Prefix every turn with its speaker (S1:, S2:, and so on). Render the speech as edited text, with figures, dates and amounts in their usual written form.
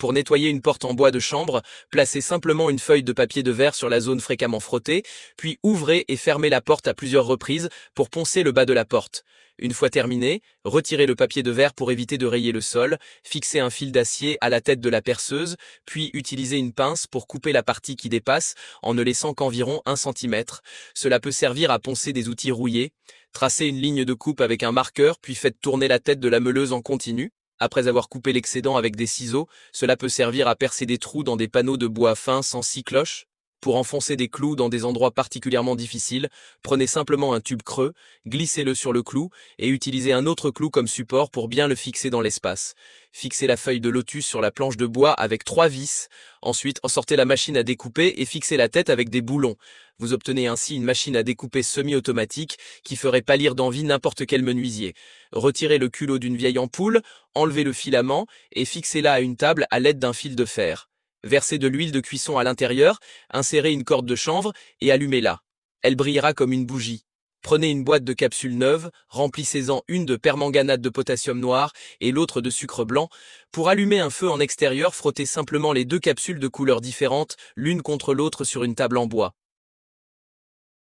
S1: Pour nettoyer une porte en bois de chambre, placez simplement une feuille de papier de verre sur la zone fréquemment frottée, puis ouvrez et fermez la porte à plusieurs reprises pour poncer le bas de la porte. Une fois terminé, retirez le papier de verre pour éviter de rayer le sol, fixez un fil d'acier à la tête de la perceuse, puis utilisez une pince pour couper la partie qui dépasse en ne laissant qu'environ 1 cm. Cela peut servir à poncer des outils rouillés. Tracez une ligne de coupe avec un marqueur, puis faites tourner la tête de la meuleuse en continu. Après avoir coupé l'excédent avec des ciseaux, cela peut servir à percer des trous dans des panneaux de bois fin sans scie cloche. Pour enfoncer des clous dans des endroits particulièrement difficiles, prenez simplement un tube creux, glissez-le sur le clou et utilisez un autre clou comme support pour bien le fixer dans l'espace. Fixez la feuille de lotus sur la planche de bois avec 3 vis. Ensuite, sortez la machine à découper et fixez la tête avec des boulons. Vous obtenez ainsi une machine à découper semi-automatique qui ferait pâlir d'envie n'importe quel menuisier. Retirez le culot d'une vieille ampoule, enlevez le filament et fixez-la à une table à l'aide d'un fil de fer. Versez de l'huile de cuisson à l'intérieur, insérez une corde de chanvre et allumez-la. Elle brillera comme une bougie. Prenez une boîte de capsules neuves, remplissez-en une de permanganate de potassium noir et l'autre de sucre blanc. Pour allumer un feu en extérieur, frottez simplement les deux capsules de couleurs différentes, l'une contre l'autre sur une table en bois.